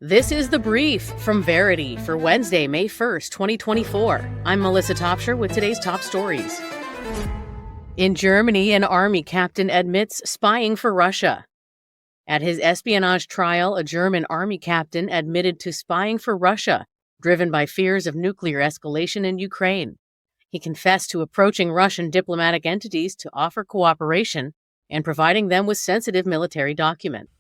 This is The Brief from Verity for Wednesday, May 1st, 2024. I'm Melissa Topshire with today's top stories. In Germany, an army captain admits spying for Russia. At his espionage trial, a German army captain admitted to spying for Russia, driven by fears of nuclear escalation in Ukraine. He confessed to approaching Russian diplomatic entities to offer cooperation and providing them with sensitive military documents.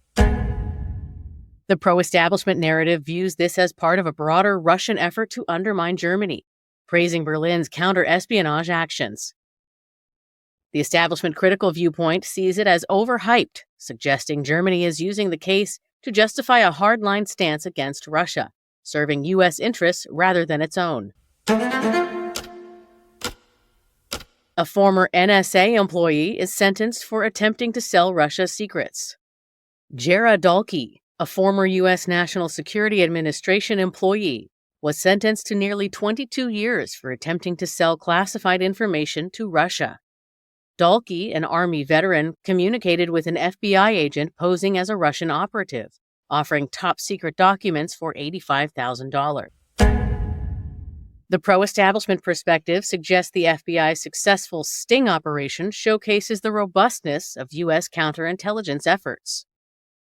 The pro-establishment narrative views this as part of a broader Russian effort to undermine Germany, praising Berlin's counter-espionage actions. The establishment critical viewpoint sees it as overhyped, suggesting Germany is using the case to justify a hardline stance against Russia, serving U.S. interests rather than its own. A former NSA employee is sentenced for attempting to sell Russia secrets. Jara Dalkey, a former U.S. National Security Administration employee, was sentenced to nearly 22 years for attempting to sell classified information to Russia. Dalkey, an Army veteran, communicated with an FBI agent posing as a Russian operative, offering top-secret documents for $85,000. The pro-establishment perspective suggests the FBI's successful sting operation showcases the robustness of U.S. counterintelligence efforts.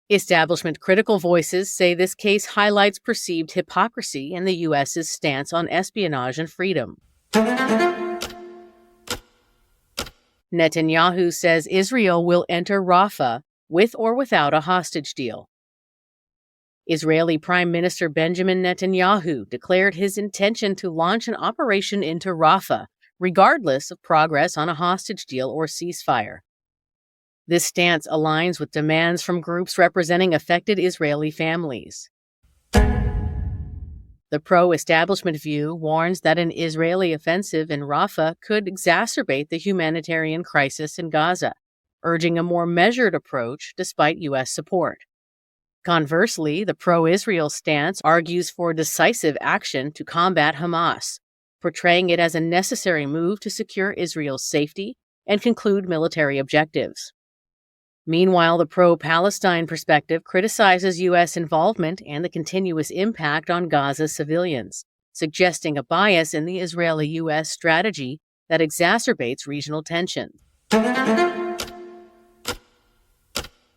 Establishment critical voices say this case highlights perceived hypocrisy in the U.S.'s stance on espionage and freedom. Netanyahu says Israel will enter Rafah with or without a hostage deal. Israeli Prime Minister Benjamin Netanyahu declared his intention to launch an operation into Rafah, regardless of progress on a hostage deal or ceasefire. This stance aligns with demands from groups representing affected Israeli families. The pro-establishment view warns that an Israeli offensive in Rafah could exacerbate the humanitarian crisis in Gaza, urging a more measured approach despite U.S. support. Conversely, the pro-Israel stance argues for decisive action to combat Hamas, portraying it as a necessary move to secure Israel's safety and conclude military objectives. Meanwhile, the pro-Palestine perspective criticizes U.S. involvement and the continuous impact on Gaza's civilians, suggesting a bias in the Israeli-U.S. strategy that exacerbates regional tension.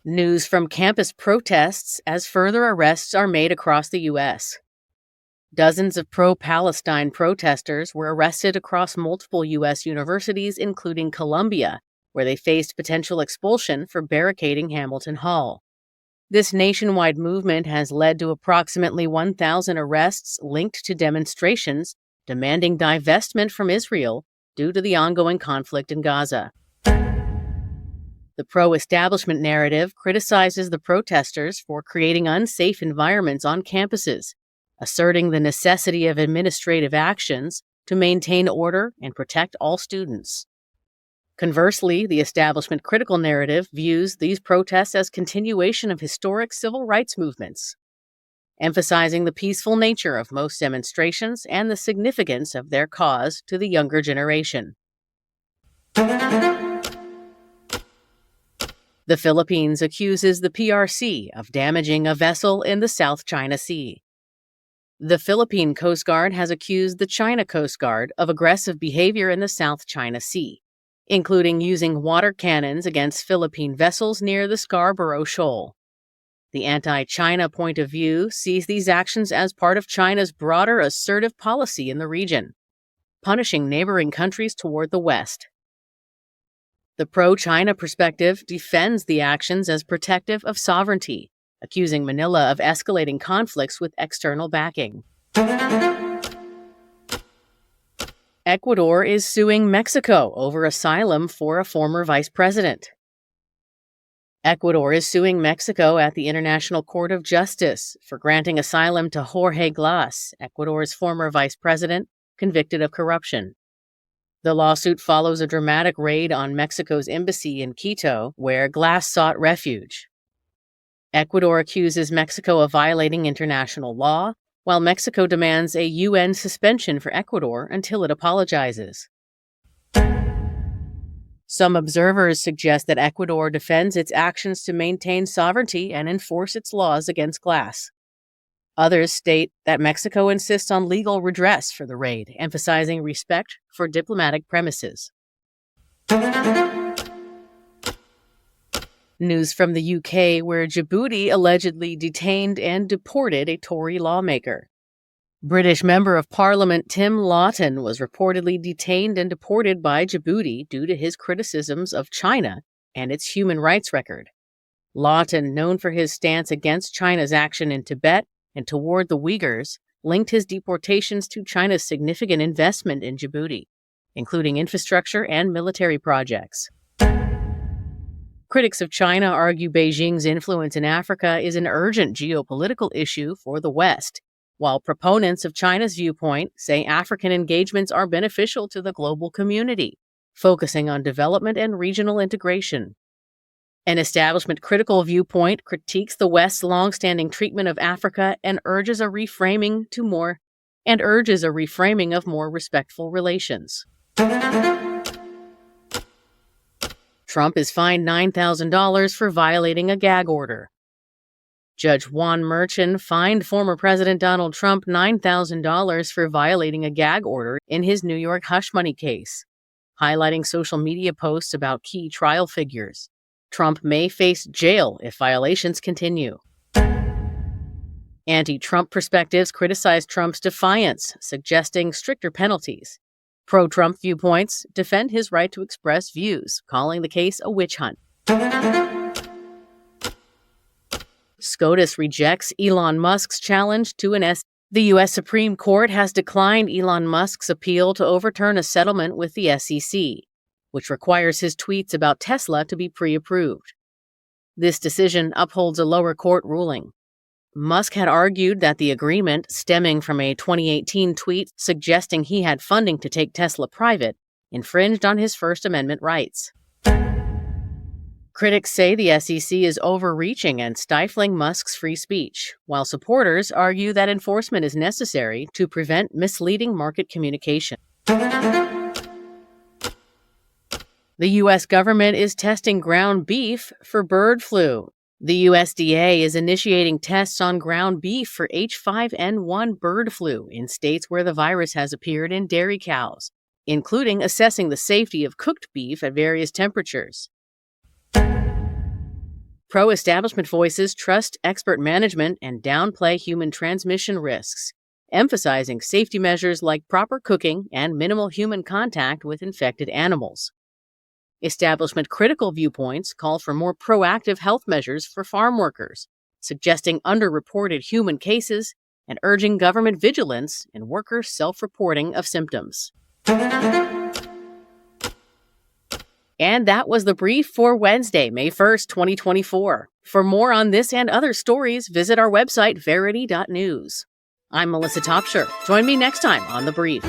News from campus protests as further arrests are made across the U.S. Dozens of pro-Palestine protesters were arrested across multiple U.S. universities, including Columbia, where they faced potential expulsion for barricading Hamilton Hall. This nationwide movement has led to approximately 1,000 arrests linked to demonstrations demanding divestment from Israel due to the ongoing conflict in Gaza. The pro-establishment narrative criticizes the protesters for creating unsafe environments on campuses, asserting the necessity of administrative actions to maintain order and protect all students. Conversely, the establishment critical narrative views these protests as continuation of historic civil rights movements, emphasizing the peaceful nature of most demonstrations and the significance of their cause to the younger generation. The Philippines accuses the PRC of damaging a vessel in the South China Sea. The Philippine Coast Guard has accused the China Coast Guard of aggressive behavior in the South China Sea, including using water cannons against Philippine vessels near the Scarborough Shoal. The anti-China point of view sees these actions as part of China's broader assertive policy in the region, punishing neighboring countries toward the west. The pro-China perspective defends the actions as protective of sovereignty, accusing Manila of escalating conflicts with external backing. Ecuador is suing Mexico over asylum for a former vice president. Ecuador is suing Mexico at the International Court of Justice for granting asylum to Jorge Glass, Ecuador's former vice president, convicted of corruption. The lawsuit follows a dramatic raid on Mexico's embassy in Quito, where Glass sought refuge. Ecuador accuses Mexico of violating international law, while Mexico demands a UN suspension for Ecuador until it apologizes. Some observers suggest that Ecuador defends its actions to maintain sovereignty and enforce its laws against Glass. Others state that Mexico insists on legal redress for the raid, emphasizing respect for diplomatic premises. News from the UK, where Djibouti allegedly detained and deported a Tory lawmaker. British Member of Parliament Tim Lawton was reportedly detained and deported by Djibouti due to his criticisms of China and its human rights record. Lawton, known for his stance against China's action in Tibet and toward the Uyghurs, linked his deportations to China's significant investment in Djibouti, including infrastructure and military projects. Critics of China argue Beijing's influence in Africa is an urgent geopolitical issue for the West, while proponents of China's viewpoint say African engagements are beneficial to the global community, focusing on development and regional integration. An establishment-critical viewpoint critiques the West's long-standing treatment of Africa and urges a reframing of more respectful relations. Trump is fined $9,000 for violating a gag order. Judge Juan Merchan fined former President Donald Trump $9,000 for violating a gag order in his New York hush money case, highlighting social media posts about key trial figures. Trump may face jail if violations continue. Anti-Trump perspectives criticize Trump's defiance, suggesting stricter penalties. Pro-Trump viewpoints defend his right to express views, calling the case a witch hunt. SCOTUS rejects Elon Musk's challenge to an The U.S. Supreme Court has declined Elon Musk's appeal to overturn a settlement with the SEC, which requires his tweets about Tesla to be pre-approved. This decision upholds a lower court ruling. Musk had argued that the agreement, stemming from a 2018 tweet suggesting he had funding to take Tesla private, infringed on his First Amendment rights. Critics say the SEC is overreaching and stifling Musk's free speech, while supporters argue that enforcement is necessary to prevent misleading market communication. The U.S. government is testing ground beef for bird flu. The USDA is initiating tests on ground beef for H5N1 bird flu in states where the virus has appeared in dairy cows, including assessing the safety of cooked beef at various temperatures. Pro-establishment voices trust expert management and downplay human transmission risks, emphasizing safety measures like proper cooking and minimal human contact with infected animals. Establishment-critical viewpoints call for more proactive health measures for farm workers, suggesting underreported human cases and urging government vigilance in workers' self-reporting of symptoms. And that was the brief for Wednesday, May 1st, 2024. For more on this and other stories, visit our website, Verity.news. I'm Melissa Topshire. Join me next time on The Brief.